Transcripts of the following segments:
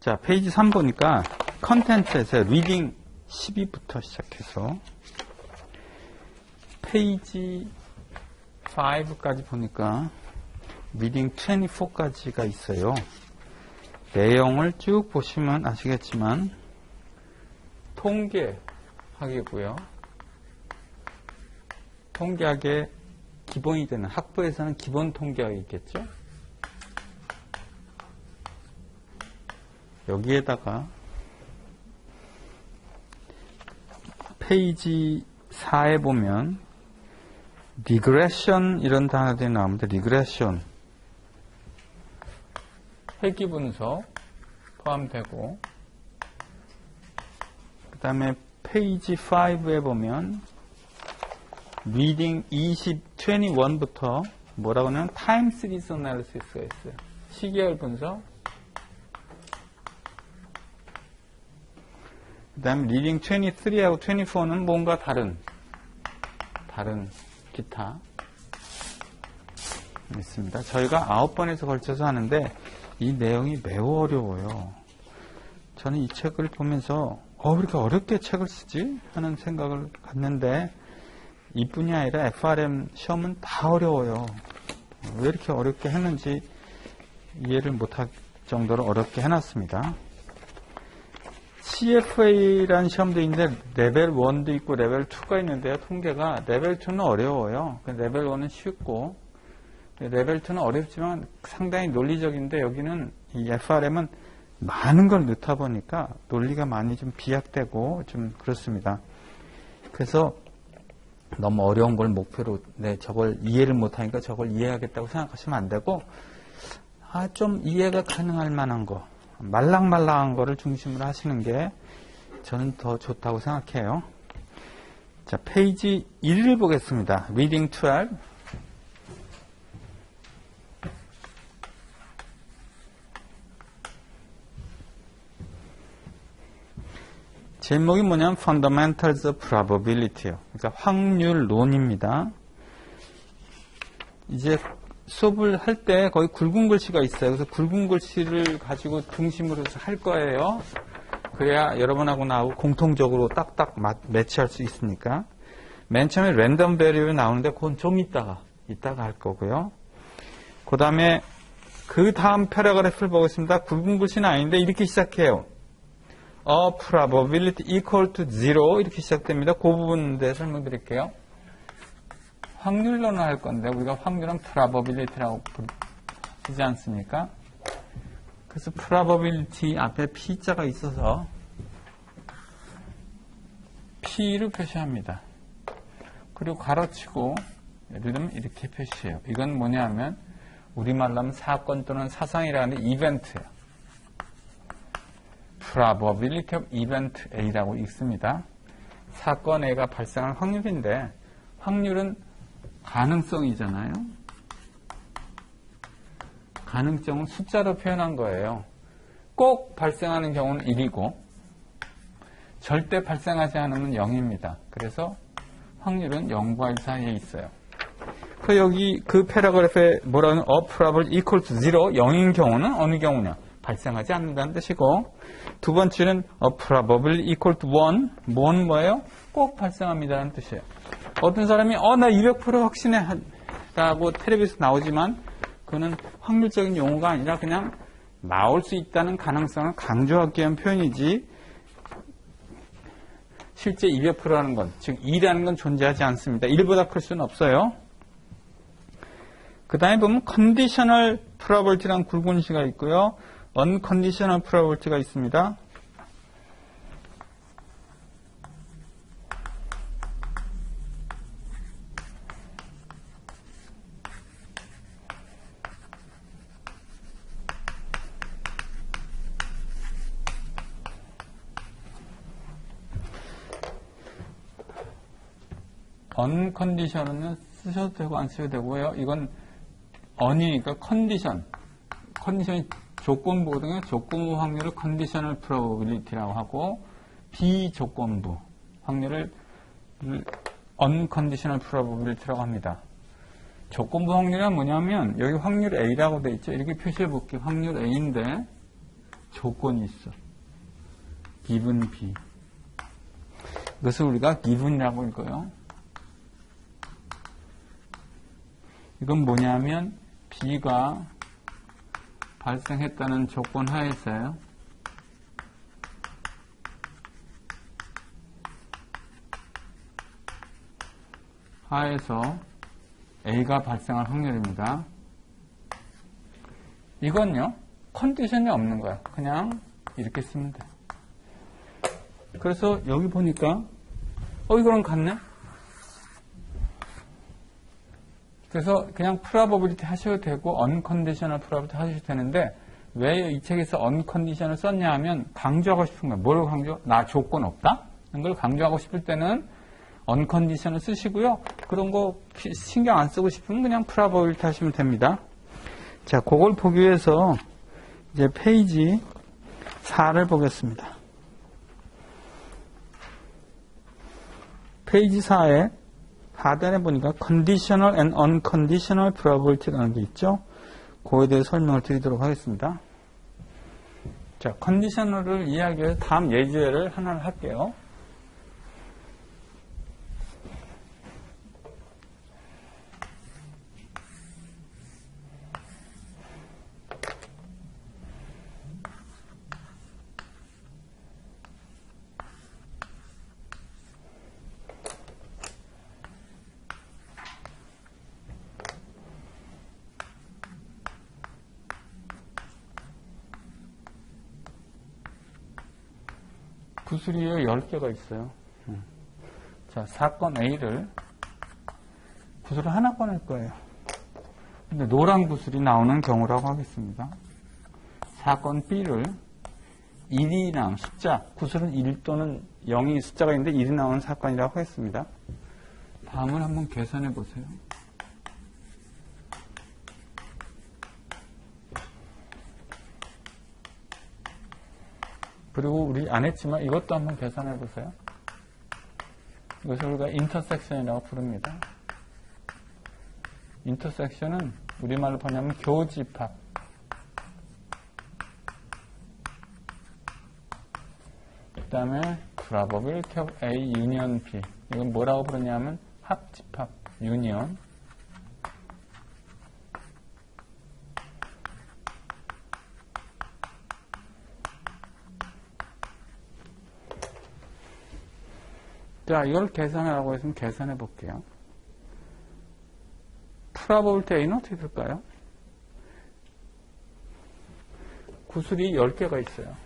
자, 페이지 3 보니까 컨텐츠에서 리딩 12부터 시작해서 페이지 5까지 보니까 리딩 24까지가 있어요. 내용을 쭉 보시면 아시겠지만 통계학이고요. 통계학의 기본이 되는, 학부에서는 기본 통계학이 있겠죠. 여기에다가 페이지 4에 보면 리그레션 이런 단어들이 나오는데, 리그레션 회귀 분석 포함되고, 그 다음에 페이지 5에 보면 리딩 21부터 뭐라고 하냐면 타임 시리즈 애널리시스가 있어요. 시계열 분석. 그 다음에 리딩 23하고 24는 뭔가 다른 기타 있습니다. 저희가 9번에서 걸쳐서 하는데 이 내용이 매우 어려워요. 저는 이 책을 보면서 왜 이렇게 어렵게 책을 쓰지? 하는 생각을 갖는데, 이뿐이 아니라 FRM 시험은 다 어려워요. 왜 이렇게 어렵게 했는지 이해를 못할 정도로 어렵게 해놨습니다. CFA라는 시험도 있는데 레벨 1도 있고 레벨 2가 있는데요. 통계가 레벨 2는 어려워요. 레벨 1은 쉽고 레벨 2는 어렵지만 상당히 논리적인데, 여기는 이 FRM은 많은 걸 넣다 보니까 논리가 많이 좀 비약되고 좀 그렇습니다. 그래서 너무 어려운 걸 목표로 저걸 이해를 못하니까 저걸 이해하겠다고 생각하시면 안 되고, 좀 이해가 가능할 만한 거, 말랑말랑한 거를 중심으로 하시는 게 저는 더 좋다고 생각해요. 자, 페이지 1을 보겠습니다. Reading 12. 제목이 뭐냐면 Fundamentals of Probability예요. 그러니까 확률론입니다. 이제 수업을 할 때 거의 굵은 글씨가 있어요. 그래서 굵은 글씨를 가지고 중심으로 할 거예요. 그래야 여러분하고 나하고 공통적으로 딱딱 매치할 수 있으니까. 맨 처음에 랜덤 베리어블이 나오는데 그건 좀 이따가 할 거고요. 그 다음에 그 다음 패러그래프를 보겠습니다. 굵은 글씨는 아닌데 이렇게 시작해요. A probability equal to 0 이렇게 시작됩니다. 그 부분 에 설명드릴게요. 확률론을 할 건데 우리가 확률은 probability라고 쓰지 않습니까? 그래서 probability 앞에 P자가 있어서 P를 표시합니다. 그리고 가로치고 예를 들면 이렇게 표시해요. 이건 뭐냐면 우리말로 하면 사건 또는 사상이라는 이벤트예요. probability of event A라고 읽습니다. 사건 A가 발생할 확률인데, 확률은 가능성이잖아요. 가능성은 숫자로 표현한 거예요. 꼭 발생하는 경우는 1이고 절대 발생하지 않으면 0입니다. 그래서 확률은 0과 1 사이에 있어요. 여기 그 패러그래프에 뭐라고 하면 A probability equal to 0, 0인 경우는 어느 경우냐? 발생하지 않는다는 뜻이고, 두 번째는 A probability equal to 1, 뭐예요? 꼭 발생합니다라는 뜻이에요. 어떤 사람이 나 200% 확신해 라고 텔레비에서 나오지만 그거는 확률적인 용어가 아니라 그냥 나올 수 있다는 가능성을 강조하기 위한 표현이지, 실제 200%라는 건, 즉 2라는 건 존재하지 않습니다. 1보다 클 수는 없어요. 그 다음에 보면 컨디셔널 프로버빌티라는 굵은 글씨가 있고요. 언컨디셔널 프로버빌티가 있습니다. 언컨디셔널은 쓰셔도 되고 안 쓰셔도 되고요. 이건 언이니까 컨디션이 조건부거든요. 조건부 확률을 컨디셔널 프로버빌리티라고 하고, 비조건부 확률을 언컨디셔널 프로버빌리티라고 합니다. 조건부 확률은 뭐냐면 여기 확률 A라고 되어 있죠. 이렇게 표시해 볼게요. 확률 A인데 조건이 있어. given B. 이것을 우리가 given이라고 읽어요. 이건 뭐냐면 B가 발생했다는 조건 하에서요. 하에서 A가 발생할 확률입니다. 이건요, 컨디션이 없는 거야. 그냥 이렇게 쓰면 돼. 그래서 여기 보니까, 이거랑 같네? 그래서 그냥 probability 하셔도 되고, unconditional probability 하셔도 되는데, 왜 이 책에서 unconditional 썼냐 하면, 강조하고 싶은 거야. 뭘 강조? 나 조건 없다? 이런 걸 강조하고 싶을 때는, unconditional 쓰시고요. 그런 거 신경 안 쓰고 싶으면 그냥 probability 하시면 됩니다. 자, 그걸 보기 위해서 이제 페이지 4를 보겠습니다. 페이지 4에 하단에 보니까 conditional and unconditional probability라는 게 있죠. 그거에 대해 설명을 드리도록 하겠습니다. 자, conditional을 이해하기 위해서 다음 예제를 하나를 할게요. 구슬이에 10개가 있어요. 자, 사건 A를 구슬을 하나 꺼낼 거예요. 근데 노란 구슬이 나오는 경우라고 하겠습니다. 사건 B를 1이 나온 숫자, 구슬은 1 또는 0이 숫자가 있는데 1이 나오는 사건이라고 하겠습니다. 다음을 한번 계산해 보세요. 그리고 우리 안 했지만 이것도 한번 계산해 보세요. 이것을 우리가 인터섹션이라고 부릅니다. 인터섹션은 우리말로 번역하면 교집합. 그 다음에 probability of A union B. 이건 뭐라고 부르냐면 합집합, 유니언. 자, 이걸 계산하라고 했으면 계산해 볼게요. probability A는 어떻게 될까요? 구슬이 10개가 있어요.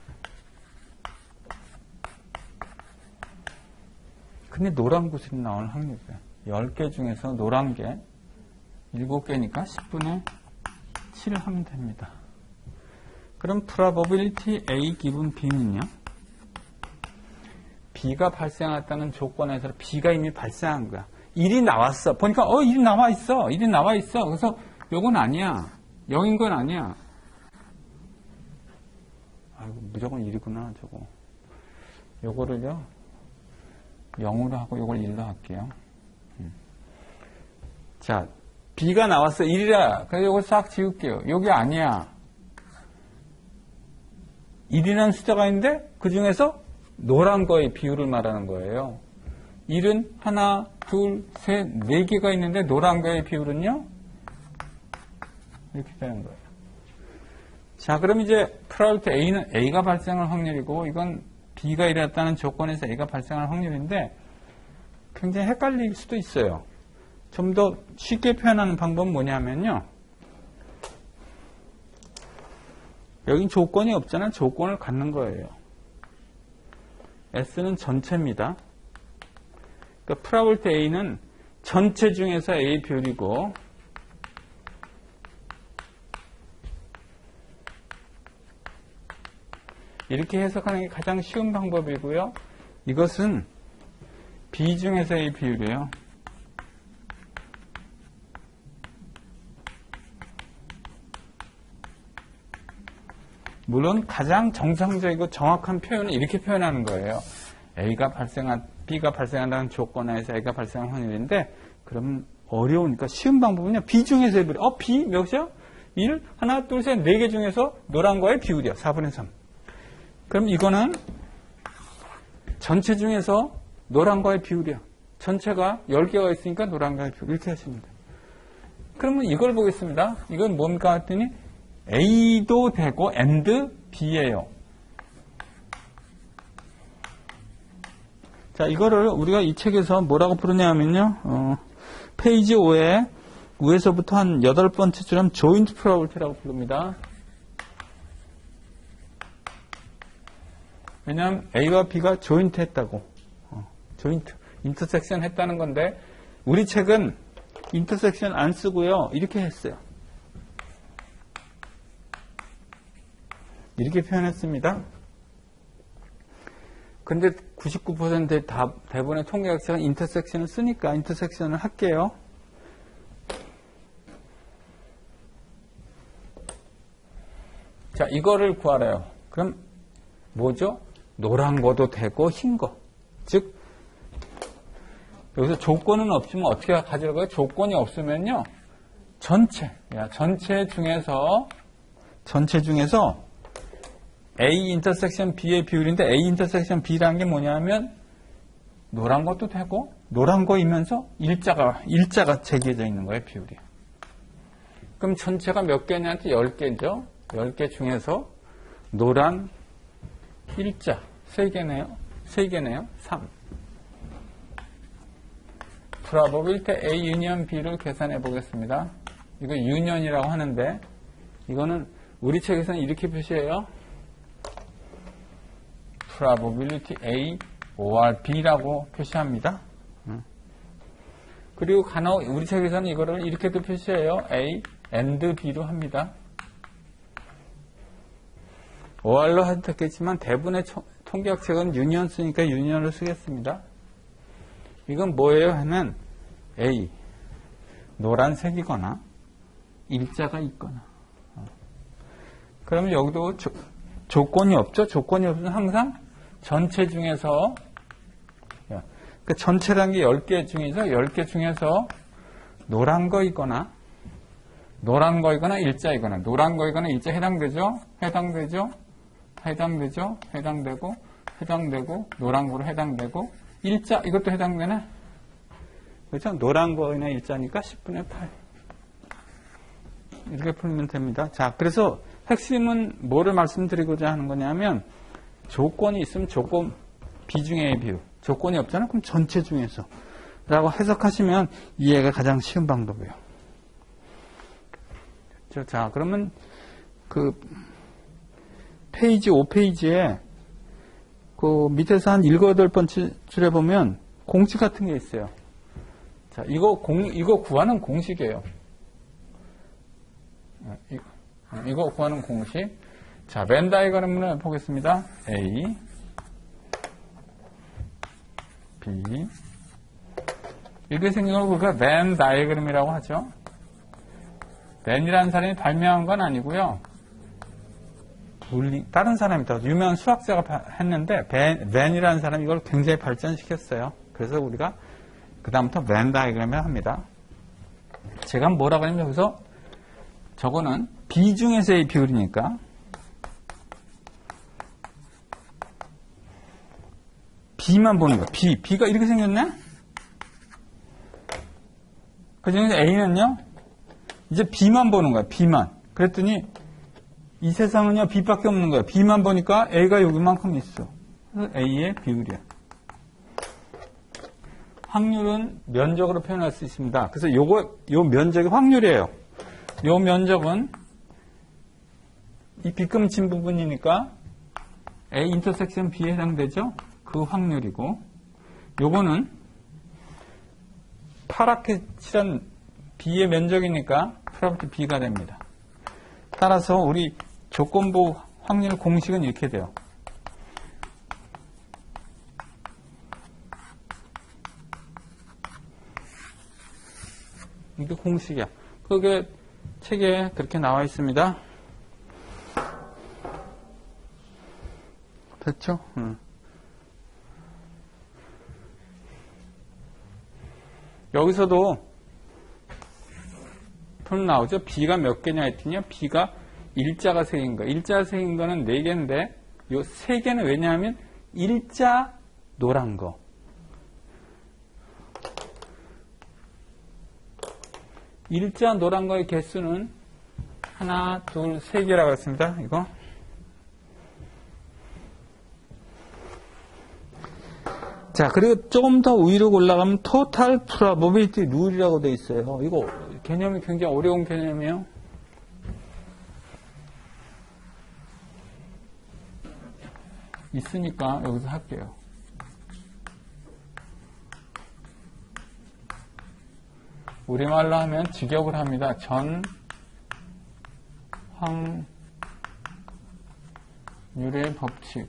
근데 노란 구슬이 나오는 확률이에요. 10개 중에서 노란 게 7개니까 10분의 7을 하면 됩니다. 그럼 probability A given B는요? B가 발생했다는 조건에서 B가 이미 발생한 거야. 1이 나왔어. 보니까 1이 나와 있어. 1이 나와 있어. 그래서 요건 아니야. 0인 건 아니야. 아이고, 무조건 1이구나, 저거. 요거를요, 0으로 하고 요걸 1로 할게요. 자, B가 나왔어. 1이라. 그래서 요걸 싹 지울게요. 요게 아니야. 1이라는 숫자가 있는데 그 중에서 노란 거의 비율을 말하는 거예요. 1은 하나, 둘, 셋, 4개가 있는데 노란 거의 비율은요? 이렇게 되는 거예요. 자, 그럼 이제 probability A는 A가 발생할 확률이고 이건 B가 일어났다는 조건에서 A가 발생할 확률인데 굉장히 헷갈릴 수도 있어요. 좀 더 쉽게 표현하는 방법은 뭐냐면요. 여긴 조건이 없잖아요. 조건을 갖는 거예요. S는 전체입니다. 그러니까 probability A는 전체 중에서 A 비율이고 이렇게 해석하는 게 가장 쉬운 방법이고요. 이것은 B 중에서 A 비율이에요. 물론 가장 정상적이고 정확한 표현은 이렇게 표현하는 거예요. B가 발생한다는 조건하에서 A가 발생한 확률인데 그럼 어려우니까 쉬운 방법은요. B 중에서 A 비율. B 몇이야? 1, 하나, 둘, 셋, 4개 중에서 노란 거의 비율이야. 4분의 3. 그럼 이거는 전체 중에서 노란과의 비율이야. 전체가 10개가 있으니까 노란과의 비율. 이렇게 하시면 돼요. 그러면 이걸 보겠습니다. 이건 뭔가 했더니 A도 되고 and B예요. 자, 이거를 우리가 이 책에서 뭐라고 부르냐면요. 페이지 5에 위에서부터 한 8번째 줄은 joint probability라고 부릅니다. 왜냐하면 A와 B가 joint 했다고. joint, intersection 했다는 건데 우리 책은 intersection 안 쓰고요. 이렇게 했어요. 이렇게 표현했습니다. 근데 99%의 대부분의 통계학자는 인터섹션을 쓰니까 인터섹션을 할게요. 자, 이거를 구하래요. 그럼 뭐죠? 노란 거도 되고 흰 거. 즉 여기서 조건은 없지만 어떻게 가져갈까요? 조건이 없으면요. 전체 중에서 A 인터섹션 B의 비율인데 A 인터섹션 B라는 게 뭐냐면 노란 것도 되고 노란 거이면서 일자가 제기해져 있는 거예요, 비율이. 그럼 전체가 몇 개냐한테 10개죠. 10개 중에서 노란 일자 3개네요. 3. probability A 유니언 B를 계산해 보겠습니다. 이거 유니언이라고 하는데 이거는 우리 책에서는 이렇게 표시해요. probability A or B라고 표시합니다. 그리고 간혹 우리 책에서는 이거를 이렇게도 표시해요. A and B로 합니다. OR로 해도 되겠지만 대부분의 통계학 책은 유니언 쓰니까 유니언을 쓰겠습니다. 이건 뭐예요? 하면 A 노란색이거나 일자가 있거나 그러면 여기도 조건이 없죠? 조건이 없으면 항상 전체 중에서 그 전체라는 게 10개 중에서 노란 거이거나 일자이거나 노란 거이거나 일자 해당되죠? 해당되고 노란 거로 해당되고 일자 이것도 해당되네? 그렇죠? 노란 거나 일자니까 10분의 8 이렇게 풀면 됩니다. 자, 그래서 핵심은 뭐를 말씀드리고자 하는 거냐면 조건이 있으면 조건 비중의 비율 조건이 없잖아요. 그럼 전체 중에서 라고 해석하시면 이해가 가장 쉬운 방법이에요. 그렇죠? 자, 그러면 그 페이지 5페이지에 그 밑에서 한 7, 8번째 줄에 보면 공식 같은 게 있어요. 자, 이거 구하는 공식이에요. 이거 구하는 공식. 자, 벤 다이어그램을 보겠습니다. A, B. 이렇게 생긴 걸 우리가 벤 다이어그램이라고 하죠. 벤이라는 사람이 발명한 건 아니고요. 다른 사람이다. 유명한 수학자가 했는데 벤이라는 사람이 이걸 굉장히 발전시켰어요. 그래서 우리가 그 다음부터 벤 다이어그램을 합니다. 제가 뭐라고 하냐면 여기서 저거는 B 중에서의 비율이니까 B만 보는 거야. B가 이렇게 생겼네? 그 중에서 A는요? 이제 B만 보는 거야. B만. 그랬더니 이 세상은요, B밖에 없는 거야. B만 보니까 A가 여기만큼 있어. 그래서 A의 비율이야. 확률은 면적으로 표현할 수 있습니다. 그래서 요 면적이 확률이에요. 요 면적은 이 빗금친 부분이니까 A 인터섹션 B에 해당되죠? 그 확률이고, 요거는 파랗게 칠한 B의 면적이니까 프로버티 B가 됩니다. 따라서 우리 조건부 확률 공식은 이렇게 돼요. 이게 공식이야. 그게 책에 그렇게 나와 있습니다. 됐죠? 여기서도 표현 나오죠? B가 몇 개냐 했더니 B가 일자가 생긴 거. 일자가 생긴 거는 4개인데 요 세 개는 왜냐하면 일자 노란 거. 일자 노란 거의 개수는 하나, 둘, 세 개라고 했습니다. 이거. 자, 그리고 조금 더 위로 올라가면 total probability rule이라고 되어 있어요. 이거 개념이 굉장히 어려운 개념이에요. 있으니까 여기서 할게요. 우리말로 하면 직역을 합니다. 전 확률의 법칙.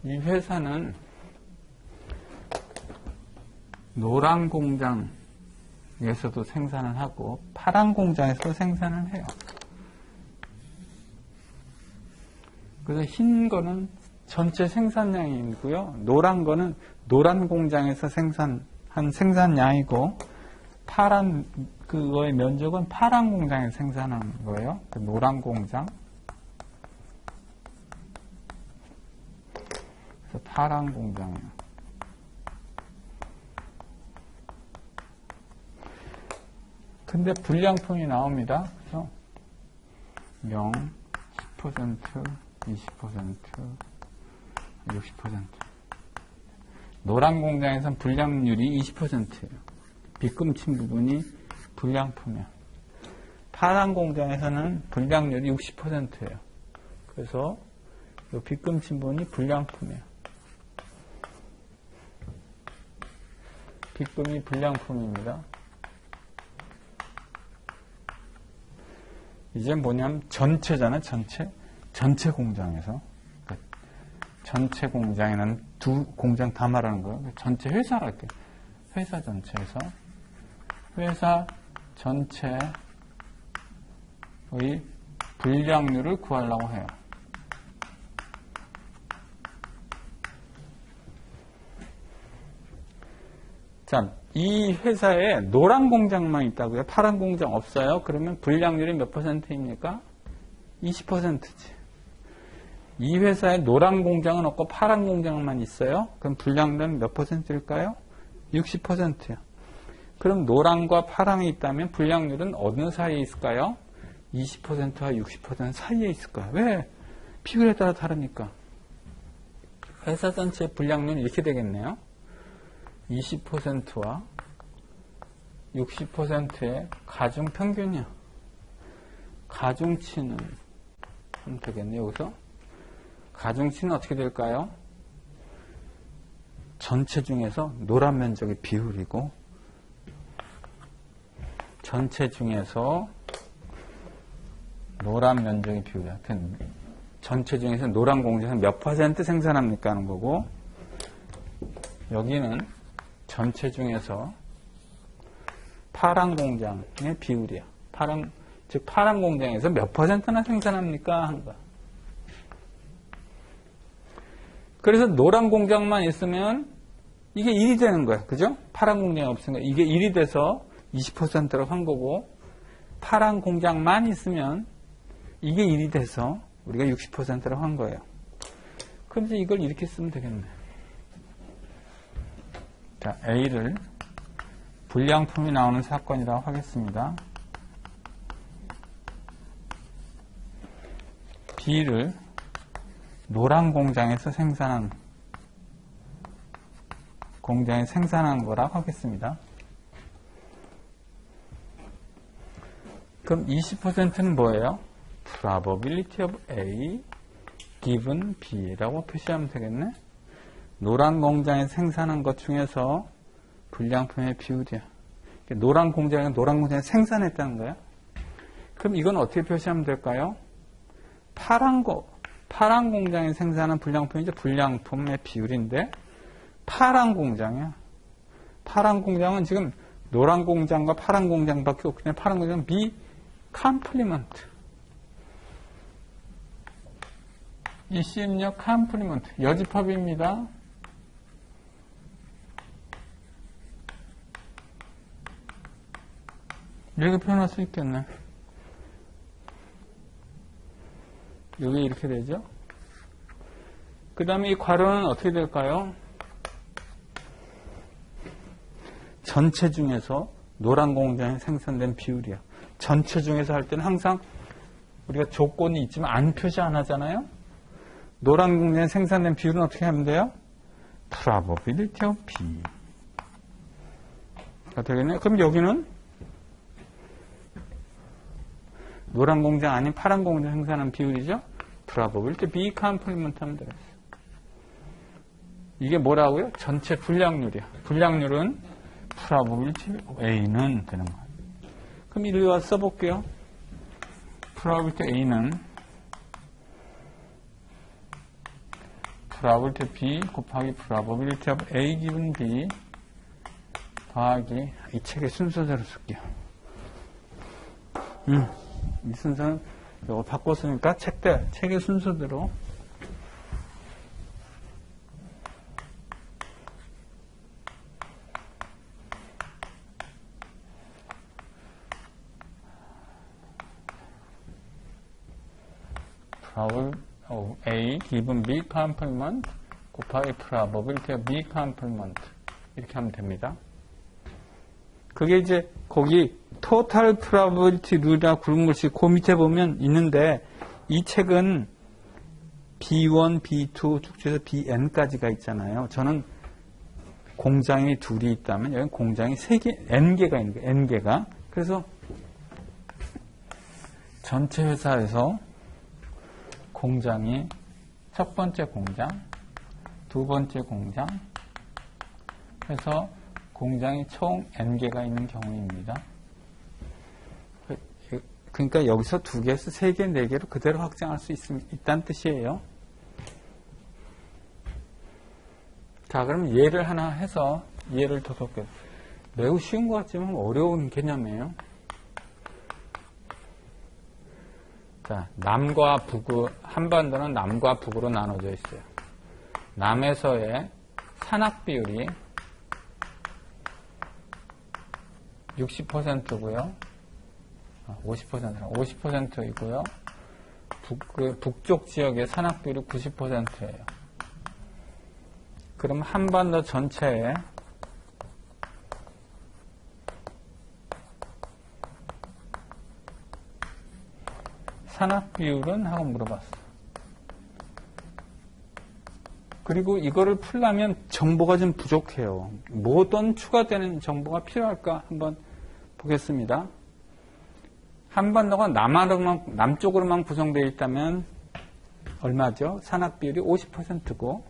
이 회사는 노란 공장에서도 생산을 하고 파란 공장에서도 생산을 해요. 그래서 흰 거는 전체 생산량이고요. 노란 거는 노란 공장에서 생산한 생산량이고 파란 그거의 면적은 파란 공장에서 생산한 거예요. 그 노란 공장. 그래서 파란 공장이에요. 근데 불량품이 나옵니다. 그래서 0, 10%, 20%, 60%. 노란 공장에서는 불량률이 20%예요. 빗금친 부분이 불량품이에요. 파란 공장에서는 불량률이 60%예요. 그래서 이 빗금친 부분이 불량품이에요. 빗금이 불량품입니다. 이제 뭐냐면 전체잖아요. 전체 공장에서. 전체 공장에는 두 공장 다 말하는 거예요. 전체 회사가 이렇게. 회사 전체에서. 회사 전체의 불량률을 구하려고 해요. 자, 이 회사에 노란 공장만 있다고요? 파란 공장 없어요? 그러면 불량률이 몇 %입니까? 20%지. 이 회사에 노란 공장은 없고 파란 공장만 있어요? 그럼 불량률은 몇 %일까요? 60%요. 그럼 노란과 파랑이 있다면 불량률은 어느 사이에 있을까요? 20%와 60% 사이에 있을까요? 왜? 비율에 따라 다르니까. 회사 전체의 불량률은 이렇게 되겠네요. 20%와 60%의 가중 평균이요. 가중치는 하면 되겠네요. 여기서 가중치는 어떻게 될까요? 전체 중에서 노란 면적의 비율이고 전체 중에서 노란 면적의 비율이야. 전체 중에서 노란 공장에서 몇 % 생산합니까 하는 거고 여기는 전체 중에서 파란 공장의 비율이야. 즉 파란 공장에서 몇 %나 생산합니까 하는 거야. 그래서 노란 공장만 있으면 이게 1이 되는 거야. 그죠? 파란 공장이 없으니까 이게 1이 돼서 20%로 한 거고 파란 공장만 있으면 이게 1이 돼서 우리가 60%로 한 거예요. 그럼 이제 이걸 이렇게 쓰면 되겠네. 자, A를 불량품이 나오는 사건이라고 하겠습니다. B를 노란 공장에서 생산한 거라고 하겠습니다. 그럼 20%는 뭐예요? Probability of A given B라고 표시하면 되겠네. 노란 공장에 생산한 것 중에서 불량품의 비율이야. 노란 공장에 생산했다는 거야. 그럼 이건 어떻게 표시하면 될까요? 파란 공장에 생산한 불량품이 이제 불량품의 비율인데 파란 공장이야. 파란 공장은 지금 노란 공장과 파란 공장밖에 없기 때문에 파란 공장은 컴플리먼트. 이 CM력 컴플리먼트 여집합입니다. 이렇게 표현할 수 있겠네. 이게 이렇게 되죠. 그 다음에 이 괄호는 어떻게 될까요? 전체 중에서 노란 공장이 생산된 비율이야. 전체 중에서 할 때는 항상 우리가 조건이 있지만 안 표시 안 하잖아요. 노란 공장이 생산된 비율은 어떻게 하면 돼요? probability of B. 되겠네요. 그럼 여기는 노란 공장 아닌 파란 공장 생산한 비율이죠. probability B 컴플리먼트 하면 되겠어요. 이게 뭐라고요? 전체 불량률이야. 불량률은 probability A는 되는 거예요. 그럼 이리 와서 써볼게요. probability A는 probability B 곱하기 probability of A given B 더하기 이 책의 순서대로 쓸게요. 이 순서는 이거 바꿨으니까 책의 순서대로 probability of A given B complement 곱하기 probability of B complement 이렇게 하면 됩니다. 그게 이제 거기 total probability 룰이라고 부른 것이 그 밑에 보면 있는데 이 책은 B1, B2 쭉 해서 BN까지가 있잖아요. 저는 공장이 둘이 있다면 여기 공장이 3개, N개가 있는 거예요. N개가. 그래서 전체 회사에서 공장이 첫 번째 공장, 두 번째 공장 해서 공장이 총 N개가 있는 경우입니다. 그러니까 여기서 2개에서 3개, 4개로 그대로 확장할 수 있다는 뜻이에요. 자, 그럼 예를 하나 해서 예를 더 덮게. 매우 쉬운 것 같지만 어려운 개념이에요. 자, 남과 북, 한반도는 남과 북으로 나눠져 있어요. 남에서의 산악 비율이 60%고요. 50%이고요. 북쪽 지역의 산악 비율이 90%예요. 그럼 한반도 전체의 산악 비율은? 하고 물어봤어. 그리고 이거를 풀려면 정보가 좀 부족해요. 어떤 추가되는 정보가 필요할까 한번 보겠습니다. 한반도가 남쪽으로만 구성되어 있다면 얼마죠? 산악 비율이 50%고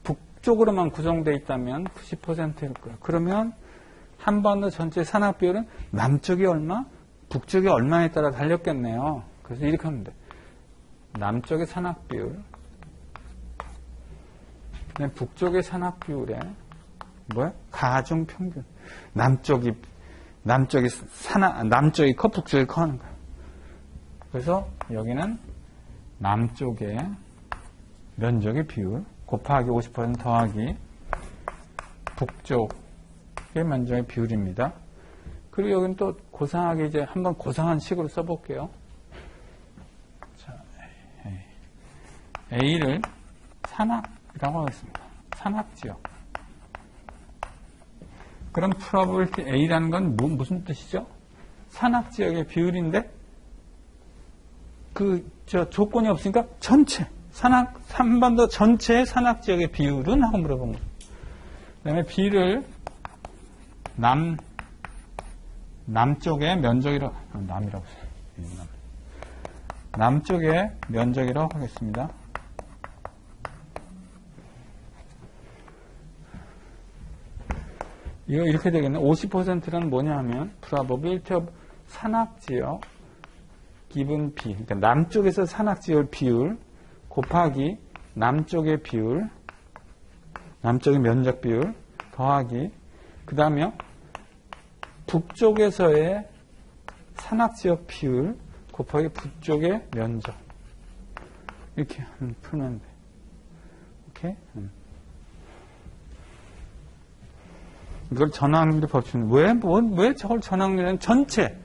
북쪽으로만 구성되어 있다면 90%일 거예요. 그러면 한반도 전체 산악 비율은 남쪽이 얼마? 북쪽이 얼마에 따라 달렸겠네요. 그래서 이렇게 하면 돼. 남쪽의 산악 비율 북쪽의 산악 비율에 가중 평균. 남쪽이 커, 북쪽이 커 하는 거예요. 그래서 여기는 남쪽의 면적의 비율 곱하기 50% 더하기 북쪽의 면적의 비율입니다. 그리고 여기는 또 고상하게 이제 한번 고상한 식으로 써볼게요. 자, A를 산악이라고 하겠습니다. 산악지역. 그럼 probability A라는 건 무슨 뜻이죠? 산악지역의 비율인데 조건이 없으니까 전체 한반도 전체의 산악지역의 비율은? 하고 물어본 거예요. 그 다음에 B를 남쪽의 면적이라고 남쪽의 면적이라고 하겠습니다. 이거 이렇게 되겠네. 50%는 뭐냐 하면 probability of 산악지역 given B. 그러니까 남쪽에서 산악지역 비율 곱하기 남쪽의 비율, 남쪽의 면적 비율 더하기 그 다음에 북쪽에서의 산악지역 비율 곱하기 북쪽의 면적. 이렇게 풀면 돼. 오케이? 이걸 전화확률의 법칙은 왜 저걸 전화확률은 전체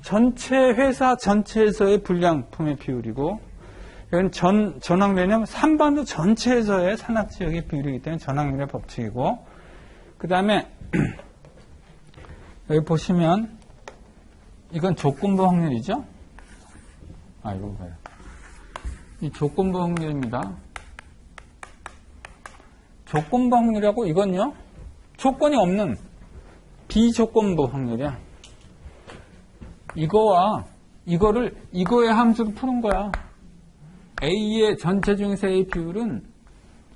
전체 회사 전체에서의 불량품의 비율이고, 이건 전환되냐면 3반도 전체에서의 산업지역의 비율이기 때문에 전환율의 법칙이고, 그 다음에 여기 보시면 이건 조건부 확률이죠. 이거 봐요. 이 조건부 확률입니다. 조건부 확률이라고 이건요, 조건이 없는 비조건부 확률이야. 이거의 함수로 푸는 거야. A의 전체 중에서 A 비율은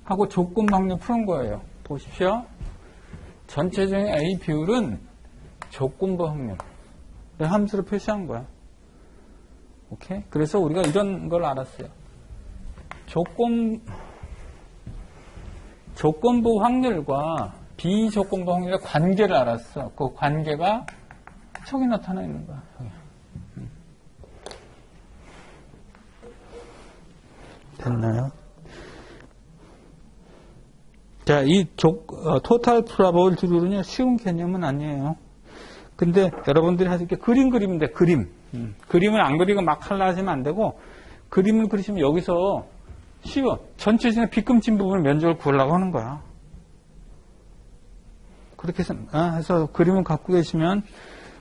하고 조건부 확률 푸는 거예요. 보십시오. 전체 중에 A 비율은 조건부 확률. 함수로 표시한 거야. 오케이? 그래서 우리가 이런 걸 알았어요. 조건부 확률과 비조건부 확률의 관계를 알았어. 그 관계가 저기 나타나 있는 거야. 저기. 됐나요? 자, 이 토탈 프로바빌리티 룰은요, 쉬운 개념은 아니에요. 근데 여러분들이 하실 게 그림 그리면 돼, 그림. 그림을 안 그리고 막 할라 하시면 안 되고, 그림을 그리시면 여기서 쉬워. 전체 중에 빗금친 부분을 면적을 구하려고 하는 거야. 그렇게 해서 그림을 갖고 계시면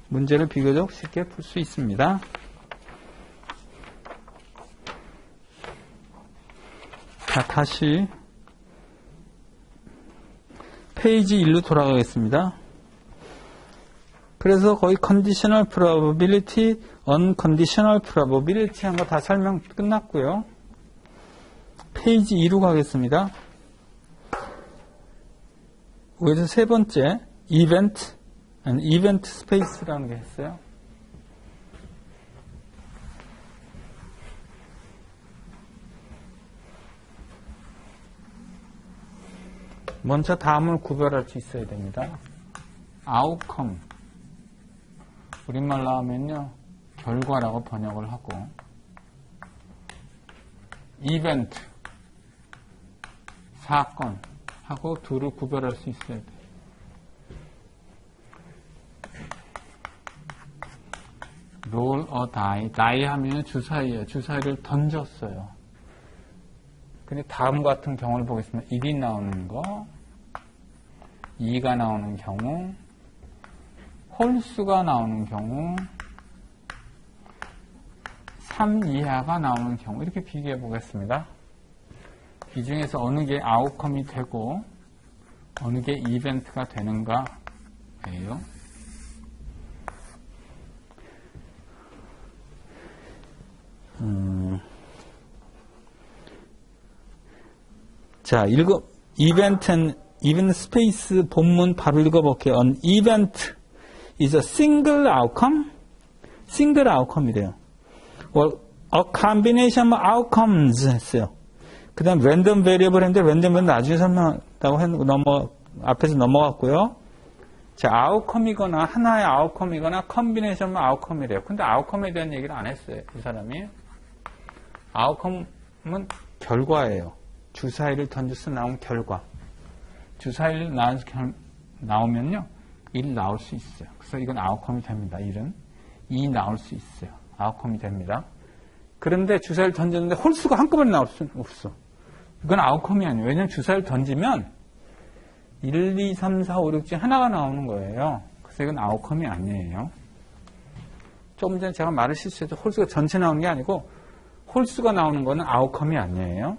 문제를 비교적 쉽게 풀 수 있습니다. 자, 다시 페이지 1로 돌아가겠습니다. 그래서 거의 conditional probability, unconditional probability 한 거 다 설명 끝났고요. 페이지 2로 가겠습니다. 여기서 세 번째, event and event space라는 게 있어요. 먼저 다음을 구별할 수 있어야 됩니다. outcome. 우리말로 하면요, 결과라고 번역을 하고, event. 사건. 하고 둘을 구별할 수 있어야 돼. roll or die. die 하면 주사위예요. 주사위를 던졌어요. 근데 다음 같은 경우를 보겠습니다. 1이 나오는 거, 2가 나오는 경우, 홀수가 나오는 경우, 3 이하가 나오는 경우, 이렇게 비교해 보겠습니다. 이 중에서 어느 게 아웃컴이 되고 어느 게 이벤트가 되는가예요. 자, 이벤트 스페이스 본문 바로 읽어볼게요. An event is a single outcome. single outcome이래요. Well, a combination of outcomes 했어요. 그 다음 랜덤 베리어블 했는데 랜덤 베리어블 나중에 설명한다고 했고 앞에서 넘어갔고요. 자, 아웃컴이거나 하나의 아웃컴이거나 컨비네이션 아웃컴이래요. 근데 아웃컴에 대한 얘기를 안 했어요. 이 사람이. 아웃컴은 결과예요. 주사위를 던져서 나온 결과. 주사위를 나오면요, 1 나올 수 있어요. 그래서 이건 아웃컴이 됩니다. 1은 2 나올 수 있어요. 아웃컴이 됩니다. 그런데 주사위를 던졌는데 홀수가 한꺼번에 나올 수는 없어. 이건 아웃컴이 아니에요. 왜냐하면 주사위를 던지면 1, 2, 3, 4, 5, 6 중에 하나가 나오는 거예요. 그래서 이건 아웃컴이 아니에요. 조금 전에 제가 말을 실수해서 홀수가 전체 나오는 게 아니고 홀수가 나오는 거는 아웃컴이 아니에요.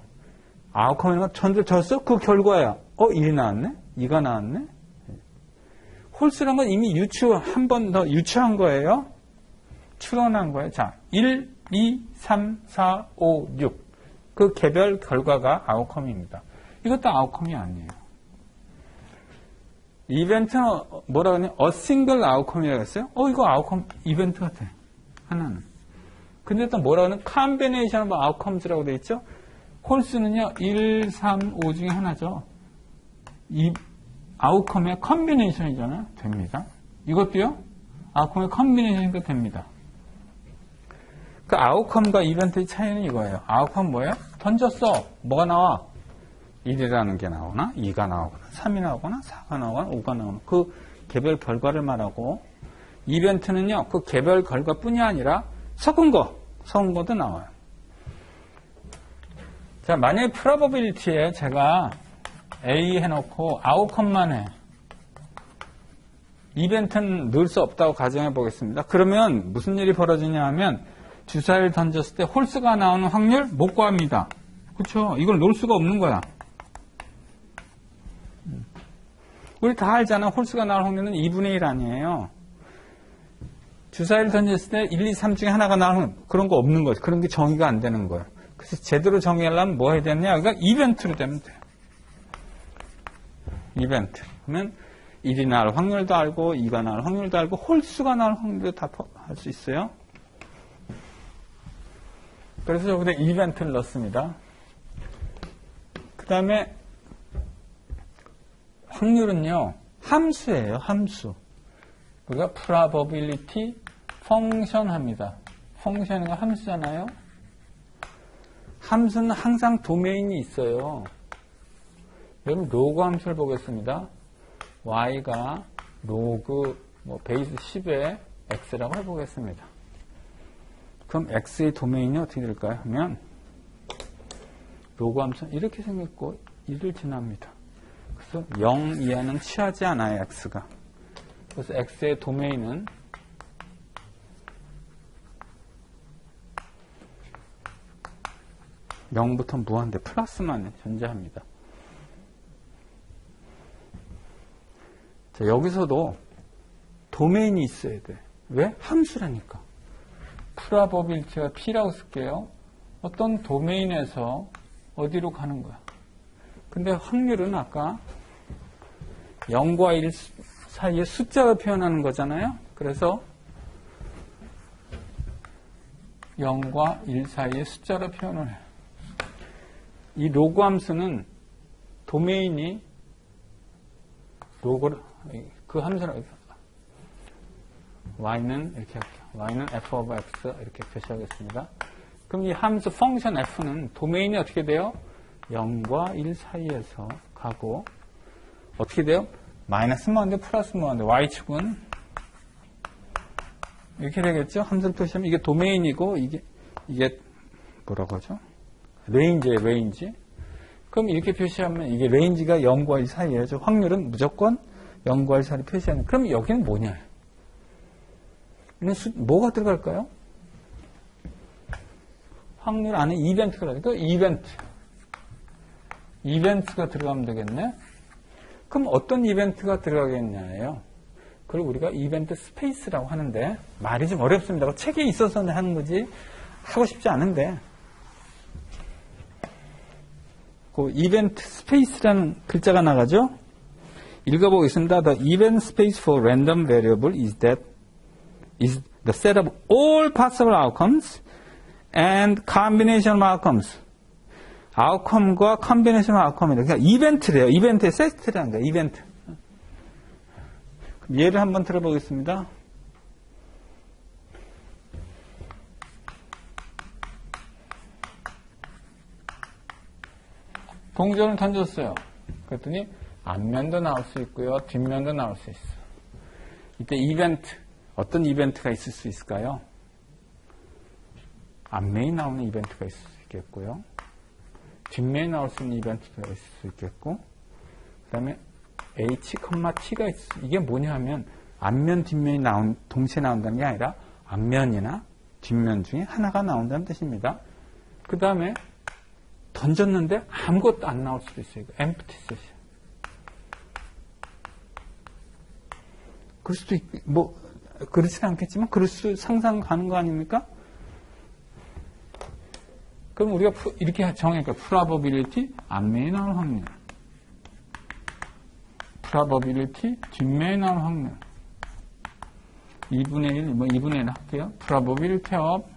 아웃컴이라는 건 전체 졌어? 그 결과야. 1이 나왔네? 2가 나왔네? 홀수란 건 이미 한 번 더 유추한 거예요. 추론한 거예요. 자, 1, 2, 3, 4, 5, 6. 그 개별 결과가 아웃컴입니다. 이것도 아웃컴이 아니에요. 이벤트는 뭐라 그러냐? A single outcome이라고 했어요? 이거 아웃컴 이벤트 같아. 하나는. 근데 또 뭐라 그러냐? combination of outcomes라고 되어 있죠? 홀수는요, 1, 3, 5 중에 하나죠. 이 아웃컴의 컨비네이션이잖아요. 됩니다. 이것도요, 아웃컴의 컨비네이션이니까 됩니다. 그 아웃컴과 이벤트의 차이는 이거예요. 아웃컴 뭐예요? 던졌어. 뭐가 나와? 1이라는 게 나오나? 2가 나오거나, 3이 나오거나, 4가 나오거나, 5가 나오거나. 그 개별 결과를 말하고, 이벤트는요, 그 개별 결과뿐이 아니라 섞은 거도 나와요. 자, 만약에 probability에 제가 A 해놓고 아웃컴만 해. 이벤트는 넣을 수 없다고 가정해 보겠습니다. 그러면 무슨 일이 벌어지냐 하면 주사위를 던졌을 때 홀수가 나오는 확률 못 구합니다. 그렇죠? 이걸 놓을 수가 없는 거야. 우리 다 알잖아. 홀수가 나올 확률은 2분의 1 아니에요. 주사위를 던졌을 때 1, 2, 3 중에 하나가 나오는 그런 거 없는 거죠. 그런 게 정의가 안 되는 거예요. 그래서 제대로 정의하려면 뭐 해야 되냐? 그러니까 이벤트로 되면 돼요. 이벤트. 그러면 1이 나올 확률도 알고 2가 나올 확률도 알고 홀수가 나올 확률도 다 할 수 있어요. 그래서 여기다 이벤트를 넣습니다. 그 다음에 확률은요. 함수예요. 함수. 우리가 probability 펑션 합니다. 펑션이 함수잖아요. 함수는 항상 도메인이 있어요. 여러분 로그 함수를 보겠습니다. y가 로그 베이스 10의 x라고 해보겠습니다. 그럼 x의 도메인이 어떻게 될까요? 하면 로그 함수는 이렇게 생겼고 1을 지납니다. 그래서 0 이하는 취하지 않아요. x가. 그래서 x의 도메인은 0부터 무한대 플러스만 존재합니다. 자, 여기서도 도메인이 있어야 돼. 왜? 함수라니까. probability가 P라고 쓸게요. 어떤 도메인에서 어디로 가는 거야. 근데 확률은 아까 0과 1 사이에 숫자로 표현하는 거잖아요. 그래서 0과 1 사이에 숫자로 표현을 해요. 이 로그 함수는 도메인이 로그 그 함수를 y는 이렇게 할게요. y는 f of x 이렇게 표시하겠습니다. 그럼 이 함수 펑션 f는 도메인이 어떻게 돼요? 0과 1 사이에서 가고 어떻게 돼요? 마이너스 무한대 플러스 무한대 y축은 이렇게 되겠죠? 함수를 표시하면 이게 도메인이고 이게 뭐라고 하죠? 레인지예요. 레인지. 그럼 이렇게 표시하면 이게 레인지가 0과 1 사이에서 확률은 무조건 0과 1 사이를 표시하는. 그럼 여기는 뭐냐? 뭐가 들어갈까요? 확률 안에 이벤트가 들어가니까 이벤트가 들어가면 되겠네. 그럼 어떤 이벤트가 들어가겠냐예요. 그걸 우리가 이벤트 스페이스라고 하는데 말이 좀 어렵습니다. 책에 있어서 하는 거지 하고 싶지 않은데 그 이벤트 스페이스라는 글자가 나가죠. 읽어보겠습니다. The event space for random variable is the set of all possible outcomes and combination of outcomes. 아웃컴과 컨비네이션 아웃컴이다. 그러니까 이벤트래요. 이벤트의 세트라는 거예요. 이벤트. 예를 한번 들어보겠습니다. 동전을 던졌어요. 그랬더니 앞면도 나올 수 있고요. 뒷면도 나올 수 있어요. 이때 이벤트, 어떤 이벤트가 있을 수 있을까요? 앞면이 나오는 이벤트가 있을 수 있겠고요. 뒷면에 나올 수 있는 이벤트가 있을 수 있겠고, 그 다음에 H, T가 있을 이게 뭐냐 하면, 앞면, 뒷면이 동시에 나온다는 게 아니라, 앞면이나 뒷면 중에 하나가 나온다는 뜻입니다. 그 다음에, 던졌는데 아무것도 안 나올 수도 있어요. empty set. 그럴 수도 그렇지는 않겠지만, 그럴 수 상상 가는 거 아닙니까? 그럼 우리가 이렇게 정하니까 probability 앞면에 나올 확률, probability 뒷면에 나올 확률 2분의 1, 2분의 1 할게요. probability of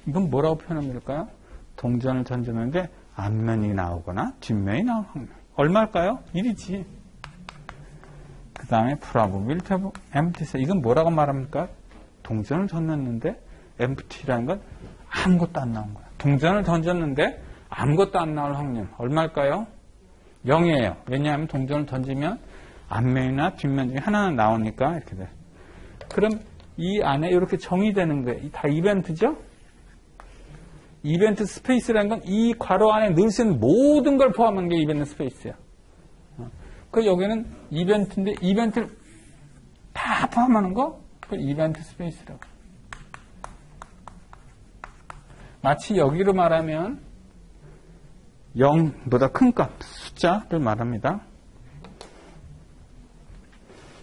이건 뭐라고 표현하면 될까요? 동전을 던졌는데 앞면이 나오거나 뒷면이 나올 확률 얼마일까요? 1이지. 그 다음에 probability of empty set 이건 뭐라고 말합니까? 동전을 던졌는데 empty라는 건 아무것도 안 나온 거야. 동전을 던졌는데 아무것도 안 나올 확률 얼마일까요? 0이에요. 왜냐하면 동전을 던지면 앞면이나 뒷면 중에 하나는 나오니까 이렇게 돼. 그럼 이 안에 이렇게 정의되는 거예요. 다 이벤트죠? 이벤트 스페이스라는 건 이 괄호 안에 늘 쓰는 모든 걸 포함한 게 이벤트 스페이스야. 그 여기는 이벤트인데 이벤트를 다 포함하는 거? 그걸 이벤트 스페이스라고. 마치 여기로 말하면 0보다 큰 값, 숫자를 말합니다.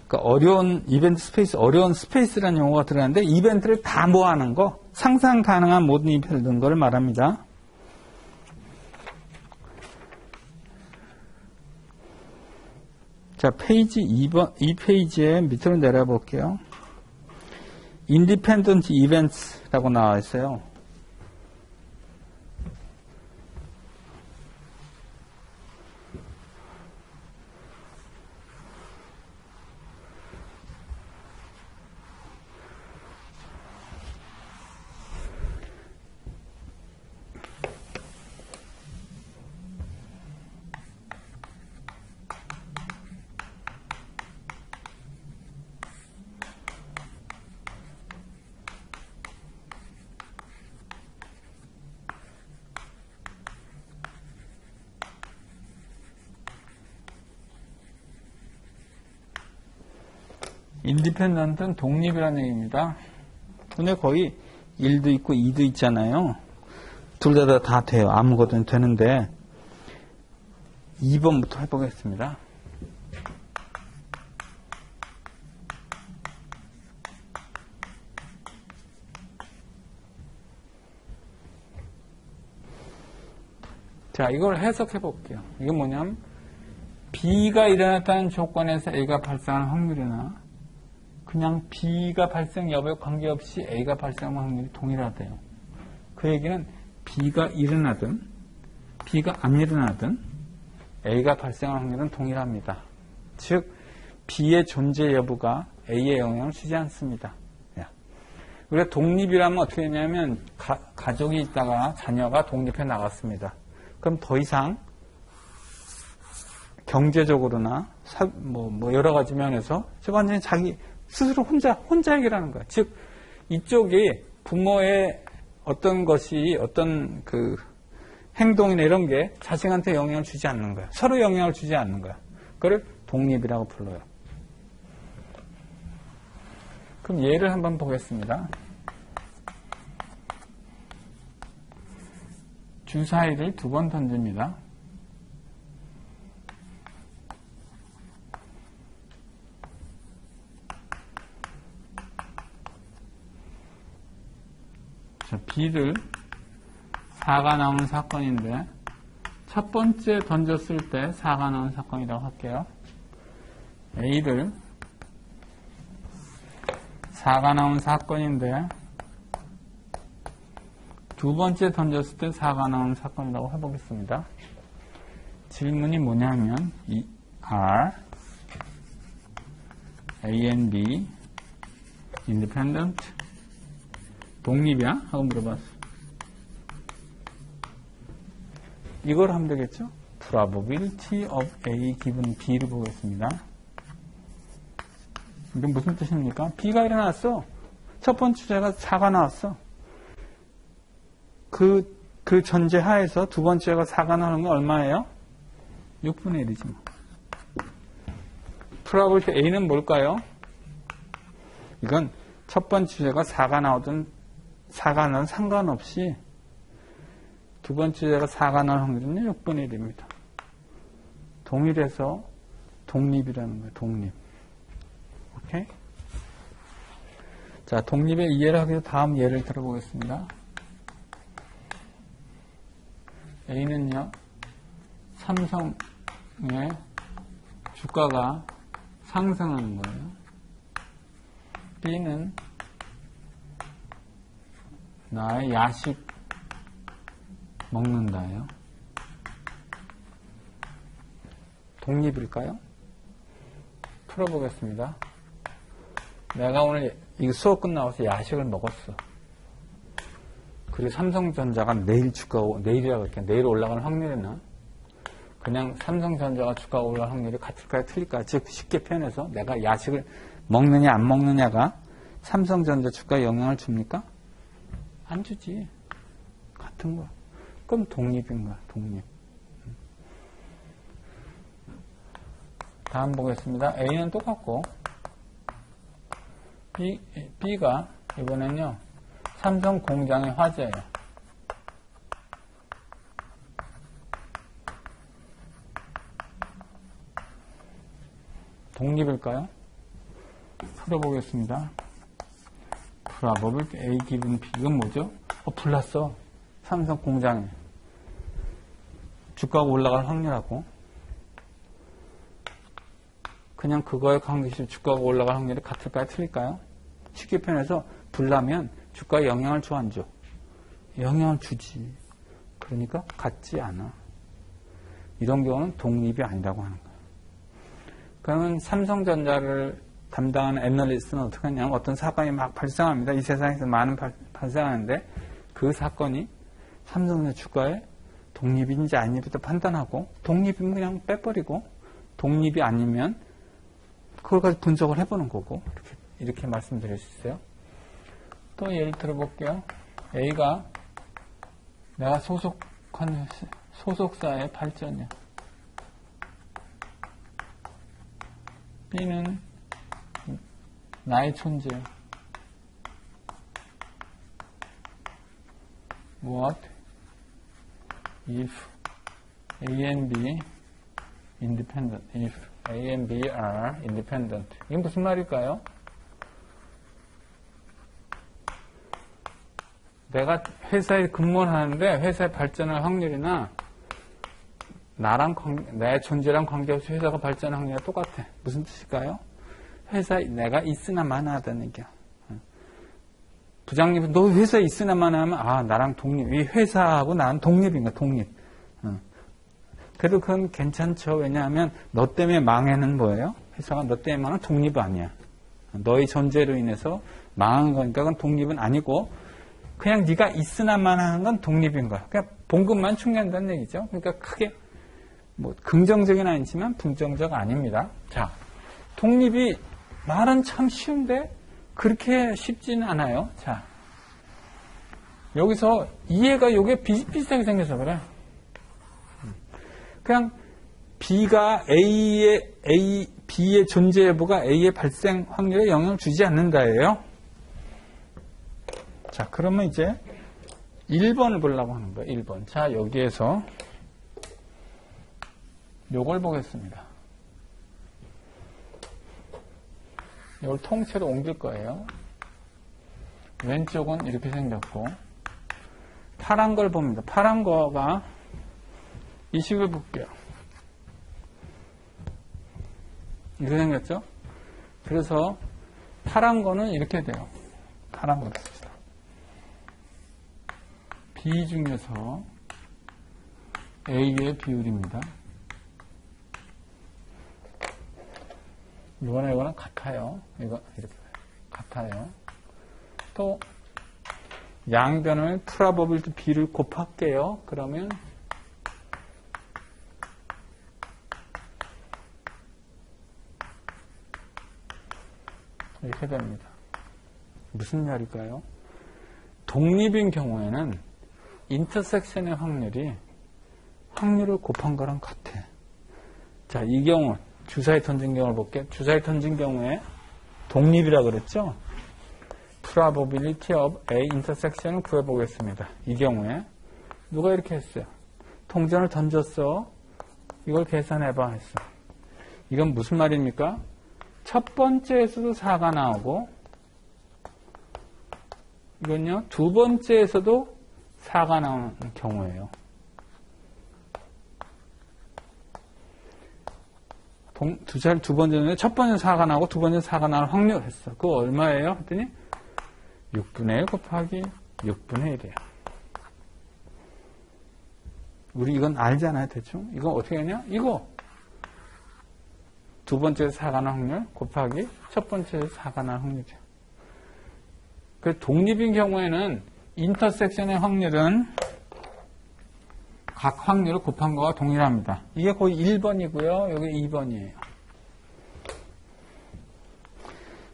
그러니까 어려운 이벤트 스페이스, 어려운 스페이스라는 용어가 들어가는데 이벤트를 다 모아놓은 거, 상상 가능한 모든 이벤트를 넣은 걸 말합니다. 자, 페이지 2번, 이 페이지에 밑으로 내려볼게요. Independent Events라고 나와 있어요. 인디펜던트는 독립이라는 얘기입니다. 근데 거의 1도 있고 2도 있잖아요. 둘 다 돼요. 아무거든 되는데 2번부터 해보겠습니다. 자, 이걸 해석해 볼게요. 이게 뭐냐면 B가 일어났다는 조건에서 A가 발생하는 확률이나 그냥 B가 발생 여부에 관계없이 A가 발생하는 확률이 동일하대요. 그 얘기는 B가 일어나든 B가 안 일어나든 A가 발생할 확률은 동일합니다. 즉 B의 존재 여부가 A에 영향을 주지 않습니다. 우리가 독립이라면 어떻게 되냐면 가족이 있다가 자녀가 독립해 나갔습니다. 그럼 더 이상 경제적으로나 여러 가지 면에서 완전히 자기 스스로 혼자 해결하는 거야. 즉 이쪽이 부모의 어떤 것이 어떤 그 행동이나 이런 게 자식한테 영향을 주지 않는 거야. 서로 영향을 주지 않는 거야. 그걸 독립이라고 불러요. 그럼 예를 한번 보겠습니다. 주사위를 2번 던집니다. 자, B를 4가 나오는 사건인데 첫 번째 던졌을 때 4가 나오는 사건이라고 할게요. A를 4가 나오는 사건인데 두 번째 던졌을 때 4가 나오는 사건이라고 해보겠습니다. 질문이 뭐냐면 이 R, A and B, independent, 독립이야? 하고 물어봤어. 이걸 하면 되겠죠? Probability of A given B를 보겠습니다. 이게 무슨 뜻입니까? B가 일어났어. 첫 번째 주제가 4가 나왔어. 그 전제 하에서 두 번째가 4가 나오는 건 얼마예요? 6분의 1이지 뭐. Probability A는 뭘까요? 이건 첫 번째 주제가 4가 나오든 4가 나오든 상관없이 두 번째 주제가 4가 나올 확률은 6분의 1입니다. 동일해서 독립이라는 거예요. 독립. 오케이? 자, 독립의 이해를 하기 위해서 다음 예를 들어보겠습니다. A는요, 삼성의 주가가 상승하는 거예요. B는 나의 야식 먹는다예요. 독립일까요? 풀어보겠습니다. 내가 오늘 이 수업 끝나고서 야식을 먹었어. 그리고 삼성전자가 내일 주가, 내일이라고 할게 내일 올라가는 확률이나 그냥 삼성전자가 주가가 올라갈 확률이 같을까요? 틀릴까요? 즉 쉽게 표현해서 내가 야식을 먹느냐 안 먹느냐가 삼성전자 주가에 영향을 줍니까? 안 주지. 같은 거야. 그럼 독립인 거야. 독립. 다음 보겠습니다. A는 똑같고 B가 이번엔요 삼성 공장의 화재예요. 독립일까요? 풀어보겠습니다. probability A given B. 이건 뭐죠? 불났어. 삼성 공장에. 주가가 올라갈 확률하고. 그냥 그거에 관계시 주가가 올라갈 확률이 같을까요? 틀릴까요? 쉽게 표현해서 불나면 주가에 영향을 줘, 안 줘? 영향을 주지. 그러니까 같지 않아. 이런 경우는 독립이 아니라고 하는 거예요. 그러면 삼성전자를 담당하는 애널리스트는 어떻게 하냐면 어떤 사건이 막 발생합니다. 이 세상에서 많은 발생하는데 그 사건이 삼성전자 주가에 독립인지 아닌지부터 판단하고 독립이면 그냥 빼버리고 독립이 아니면 그걸 가지고 분석을 해보는 거고 이렇게 말씀드릴 수 있어요. 또 예를 들어볼게요. A가 내가 소속한 소속사의 발전이야. B는 나의 존재. What if A and B independent? If A and B are independent. 이게 무슨 말일까요? 내가 회사에 근무를 하는데 회사의 발전할 확률이나 내 존재랑 관계없이 회사가 발전할 확률이 똑같아. 무슨 뜻일까요? 회사에 내가 있으나 마나하다는 얘기야. 부장님은 너 회사에 있으나 마나하면 나랑 독립. 이 회사하고 나는 독립인가 독립. 그래도 그건 괜찮죠. 왜냐하면 너 때문에 망해는 뭐예요? 회사가 너 때문에 망하는 독립이 아니야. 너의 존재로 인해서 망한 거니까 그건 독립은 아니고 그냥 네가 있으나 마나하는 건 독립인 거야. 그냥 봉급만 충전한다는 얘기죠. 그러니까 크게 뭐 긍정적은 아니지만 부정적 아닙니다. 자, 독립이 말은 참 쉬운데 그렇게 쉽지는 않아요. 자, 여기서 이해가 요게 비슷하게 생겨서 그래. 그냥 B가 B의 존재 여부가 A의 발생 확률에 영향을 주지 않는다예요. 자, 그러면 이제 1번을 보려고 하는 거예요. 1번. 자, 여기에서 요걸 보겠습니다. 이걸 통째로 옮길 거예요. 왼쪽은 이렇게 생겼고 파란 걸 봅니다. 파란 거가 이 식을 볼게요. 이렇게 생겼죠? 그래서 파란 거는 이렇게 돼요. 파란 거를 씁시다. B 중에서 A의 비율입니다. 이거는 같아요. 이거 이렇게 같아요. 또 양변을 probability B를 곱할게요. 그러면 이렇게 됩니다. 무슨 말일까요? 독립인 경우에는 인터섹션의 확률을 곱한 거랑 같아. 자, 이 경우 주사위 던진 경우를 볼게요. 주사위 던진 경우에 독립이라 그랬죠? probability of A intersection을 구해보겠습니다. 이 경우에 누가 이렇게 했어요? 통전을 던졌어. 이걸 계산해봐 했어. 이건 무슨 말입니까? 첫 번째에서도 4가 나오고 이건요 두 번째에서도 4가 나오는 경우예요. 두 번째는 첫 번째 4가 나오고 두 번째 4가 나올 확률 했어. 그거 얼마예요? 했더니 6분의 1 곱하기 6분의 1이에요. 우리 이건 알잖아요, 대충. 이거 어떻게 하냐? 이거 두 번째에서 4가 나올 확률 곱하기 첫 번째에서 4가 나올 확률이에요. 그 독립인 경우에는 인터섹션의 확률은 각 확률을 곱한 거와 동일합니다. 이게 거의 1번이고요. 여기 2번이에요.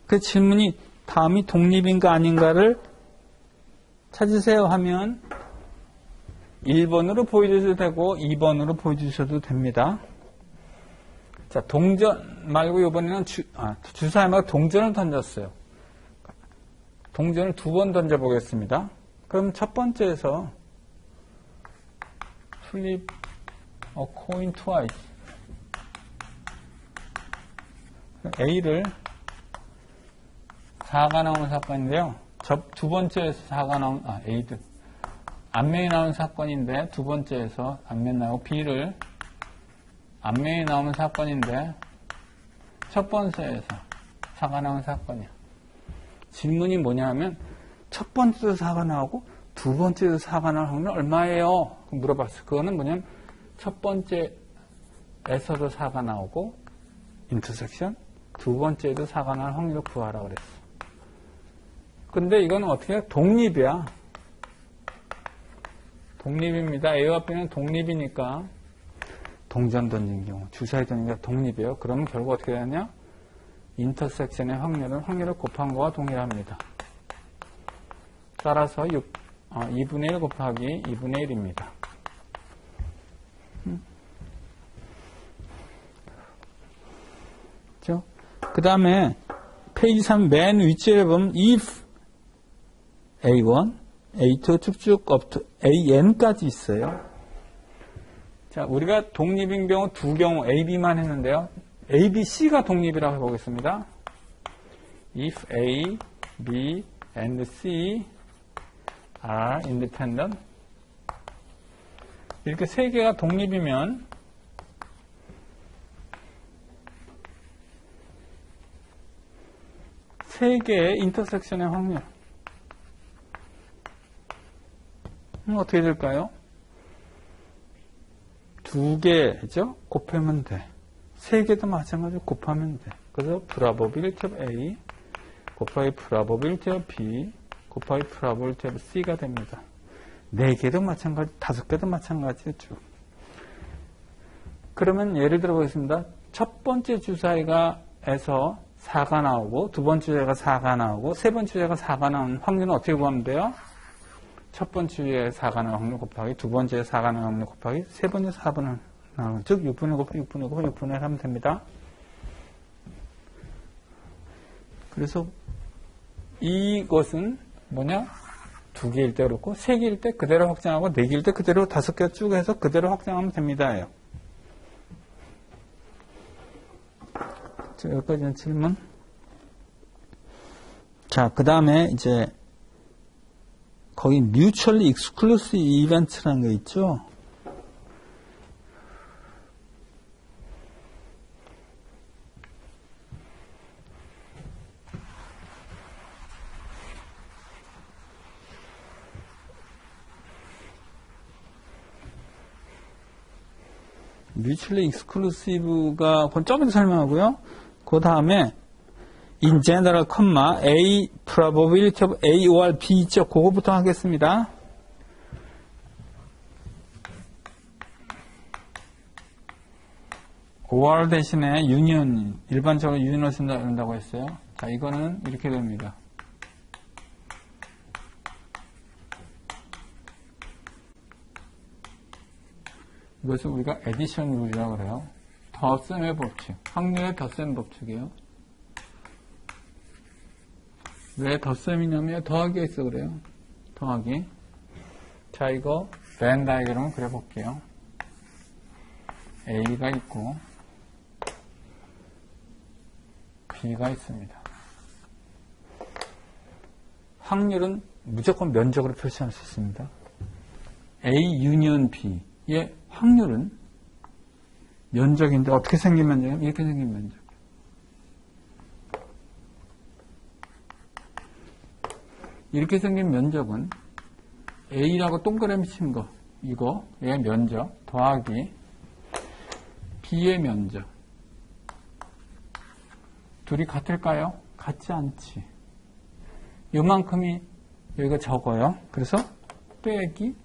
그 질문이 다음이 독립인가 아닌가를 찾으세요 하면 1번으로 보여주셔도 되고 2번으로 보여주셔도 됩니다. 자, 동전 말고 이번에는 주사위 말고 동전을 던졌어요. 동전을 2번 던져보겠습니다. 그럼 첫 번째에서 flip a coin twice. A를 4가 나오는 사건인데요. 두 번째에서 4가 나온, A도 앞면이 나오는 사건인데, 두 번째에서 앞면 나오고, B를 앞면이 나오는 사건인데, 첫 번째에서 4가 나오는 사건이야. 질문이 뭐냐면, 첫 번째에서 4가 나오고, 두 번째에서 4가 나오는 확률은 얼마예요? 물어봤어요. 그거는 뭐냐면, 첫 번째에서도 4가 나오고, 인터섹션, 두 번째에도 4가 나오는 확률을 구하라고 그랬어. 근데 이거는 어떻게 해요? 독립이야. 독립입니다. A와 B는 독립이니까 동전 던진 경우, 주사위 던진 경우 독립이에요. 그러면 결국 어떻게 되냐? 인터섹션의 확률은 확률을 곱한 거와 동일합니다. 따라서 2분의 1 곱하기 2분의 1입니다. 그렇죠? 그 다음에 페이지 3 맨 위쪽에 보면 if A1, A2 쭉쭉 up to AN까지 있어요. 자, 우리가 독립인 경우 두 경우 A, B만 했는데요. A, B, C가 독립이라고 해보겠습니다. If A, B, and C are independent. 이렇게 세 개가 독립이면 세 개의 인터섹션의 확률 어떻게 될까요? 두 개죠? 곱하면 돼. 세 개도 마찬가지로 곱하면 돼. 그래서 probability of A 곱하기 probability of B 곱하기 probability of C가 됩니다. 네 개도 마찬가지, 다섯 개도 마찬가지죠. 그러면 예를 들어 보겠습니다. 첫 번째 주사위가에서 4가 나오고, 두 번째 주사위가 4가 나오고, 세 번째 주사위가 4가 나오는 확률은 어떻게 구하면 돼요? 첫 번째 주에 4가 나오는 확률 곱하기 두 번째에 4가 나오는 확률 곱하기 세 번째 4분의 나오는, 즉 6분의 곱하기 6분의 곱하기 6분의 1 하면 됩니다. 그래서 이것은 뭐냐? 두 개일 때 그렇고 세 개일 때 그대로 확장하고 네 개일 때 그대로 다섯 개 쭉 해서 그대로 확장하면 됩니다. 자, 여기까지는 질문. 자, 그 다음에 이제 거기 mutually exclusive event라는 거 있죠. mutually exclusive가 그건 좀 이따 설명하고요. 그 다음에 in general, A probability of A or B 있죠? 그거부터 하겠습니다. or 대신에 union, 일반적으로 union을 쓴다고 했어요. 자, 이거는 이렇게 됩니다. 이것을 우리가 addition rule이라고 그래요. 덧셈의 법칙, 확률의 덧셈 법칙이에요. 왜 덧셈이냐면 더하기가 있어 그래요. 더하기. 자, 이거 벤 다이그램을 그려볼게요. A가 있고 B가 있습니다. 확률은 무조건 면적으로 표시할 수 있습니다. A 유니언 B의 확률은 면적인데 어떻게 생긴 면적이냐면 이렇게 생긴 면적. 이렇게 생긴 면적은 A라고 동그라미 친 거, 이거의 면적 더하기 B의 면적. 둘이 같을까요? 같지 않지. 요만큼이 여기가 적어요. 그래서 빼기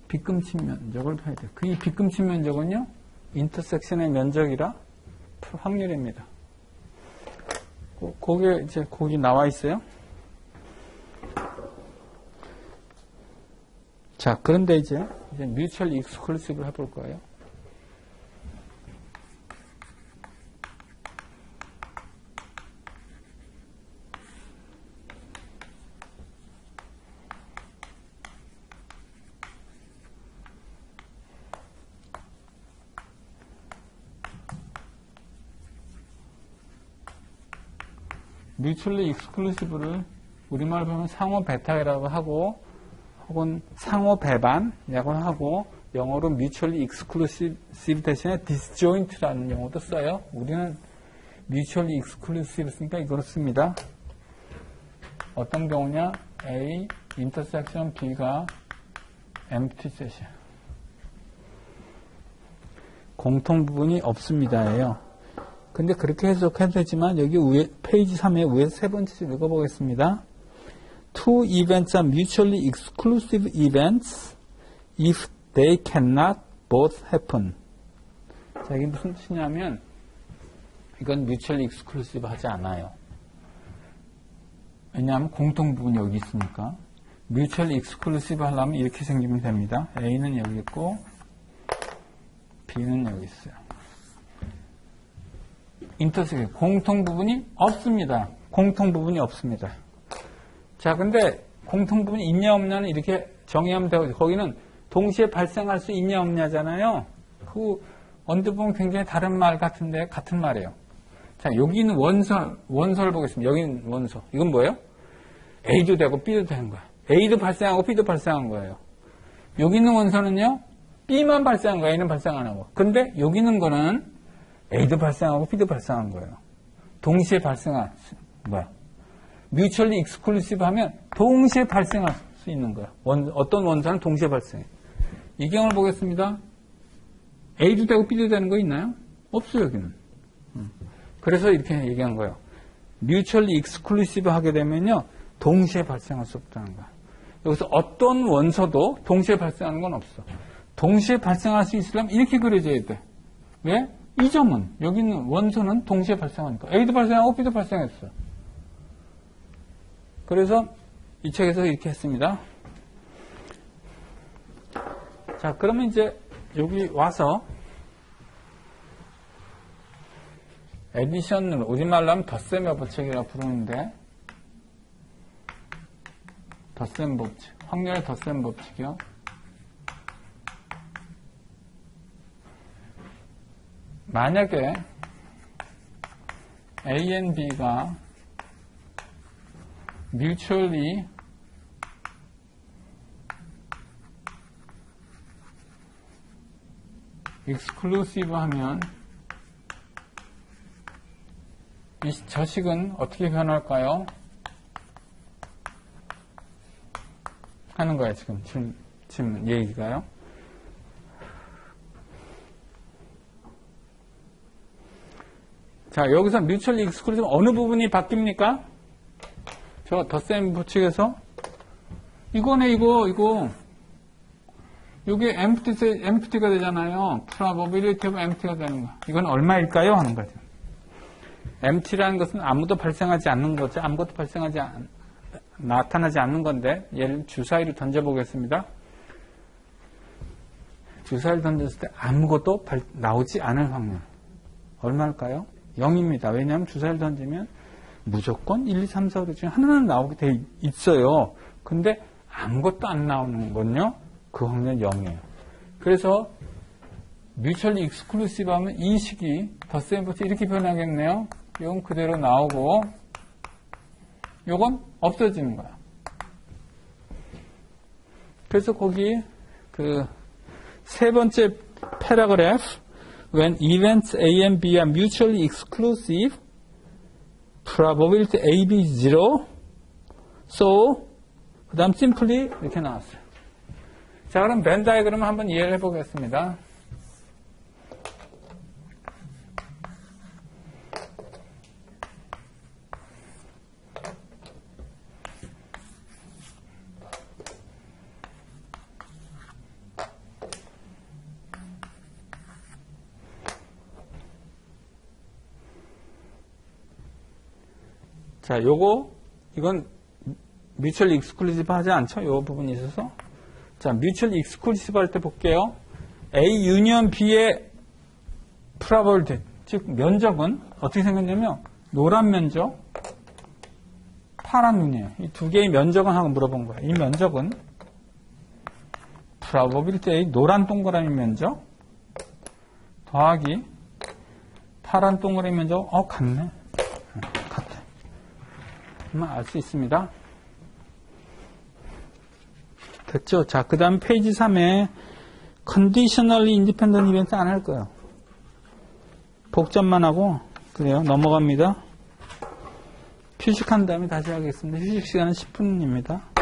빗금친 면적을 봐야 돼요. 이 빗금친 면적은요, 인터섹션의 면적이라 확률입니다. 그게 이제 거기 나와 있어요. 자, 그런데 이제 뮤추얼 익스클루시브를 해볼 거예요. 뮤추얼리 익스클루시브를 우리말로 하면 상호 배타이라고 하고 혹은 상호 배반이라고 하고 영어로 뮤추얼리 익스클루시브 대신에 디스조인트라는 용어도 써요. 우리는 뮤추얼리 익스클루시브 쓰니까 이걸 씁니다. 어떤 경우냐? A 인터섹션 B가 empty set이야. 공통 부분이 없습니다예요. 근데 그렇게 해석해도 되지만 여기 위에 페이지 3에 위에 세 번째 줄 읽어보겠습니다. Two events are mutually exclusive events if they cannot both happen. 자, 이게 무슨 뜻이냐면 이건 mutually exclusive 하지 않아요. 왜냐하면 공통 부분이 여기 있으니까. mutually exclusive 하려면 이렇게 생기면 됩니다. A는 여기 있고 B는 여기 있어요. 인터섹션 공통 부분이 없습니다. 공통 부분이 없습니다. 자, 근데 공통 부분이 있냐 없냐는 이렇게 정의하면 되고 거기는 동시에 발생할 수 있냐 없냐잖아요. 그 언뜻 보면 굉장히 다른 말 같은데 같은 말이에요. 자, 여기는 원소를 보겠습니다. 여기는 원소. 이건 뭐예요? A도 되고 B도 되는 거야. A도 발생하고 B도 발생한 거예요. 여기 있는 원소는요, B만 발생한 거예요. A는 발생 안 하고. 근데 여기 있는 거는 A도 발생하고 B도 발생한 거예요. 동시에 발생한 뭐야? 뮤추얼리 익스클루시브 하면 동시에 발생할 수 있는 거야. 어떤 원소는 동시에 발생해. 이 경우를 보겠습니다. A도 되고 B도 되는 거 있나요? 없어요, 여기는. 그래서 이렇게 얘기한 거예요. 뮤추얼리 익스클루시브 하게 되면요, 동시에 발생할 수 없다는 거야. 여기서 어떤 원소도 동시에 발생하는 건 없어. 동시에 발생할 수 있으려면 이렇게 그려져야 돼. 왜? 이 점은, 여기 있는 원소는 동시에 발생하니까. A도 발생하고 B도 발생했어. 그래서 이 책에서 이렇게 했습니다. 자, 그러면 이제 여기 와서 에디션을 우리말로 하면 덧셈의 법칙이라고 부르는데, 덧셈 법칙, 확률의 덧셈 법칙이요. 만약에 A and B가 mutually exclusive 하면 이 저식은 어떻게 변할까요? 하는 거예요, 지금 얘기가요. 자, 여기서 mutually exclusive 어느 부분이 바뀝니까? 저 덧셈 법칙에서 이거네, 이거. 이게 empty가 되잖아요. probability of empty가 되는 거. 이건 얼마일까요? 하는 거죠. empty라는 것은 아무도 발생하지 않는 거죠. 아무것도 나타나지 않는 건데, 얘를 주사위를 던져보겠습니다. 주사위를 던졌을 때 아무것도 나오지 않을 확률. 얼마일까요? 0입니다. 왜냐하면 주사위를 던지면 무조건 1, 2, 3, 4, 5 중에 하나는 나오게 돼 있어요. 근데 아무것도 안 나오는 건요, 그 확률은 0이에요. 그래서 뮤추얼리 익스클루시브 하면 이 식이 덧셈 법칙 이렇게 변하겠네요. 이건 그대로 나오고 이건 없어지는 거야. 그래서 거기 그 세 번째 패러그래프 when events A and B are mutually exclusive probability A, B is 0 so 그 다음 simply 이렇게 나왔어요. 자, 그럼 벤 다이그램을 한번 이해를 해보겠습니다. 자, 이건 뮤추얼 익스클루시브 하지 않죠? 요 부분이 있어서. 자, 뮤추얼 익스클루시브 할 때 볼게요. A 유니언 B의 프라볼드, 즉 면적은 어떻게 생겼냐면 노란 면적, 파란 눈이에요. 이 두 개의 면적은 하고 물어본 거예요. 이 면적은 프라버빌리티의 노란 동그라미 면적 더하기 파란 동그라미 면적, 같네. 같아. 그러면 알 수 있습니다. 됐죠? 자, 그 다음 페이지 3에 conditionally independent event 안 할 거예요. 복잡만 하고, 그래요. 넘어갑니다. 휴식한 다음에 다시 하겠습니다. 휴식 시간은 10분입니다.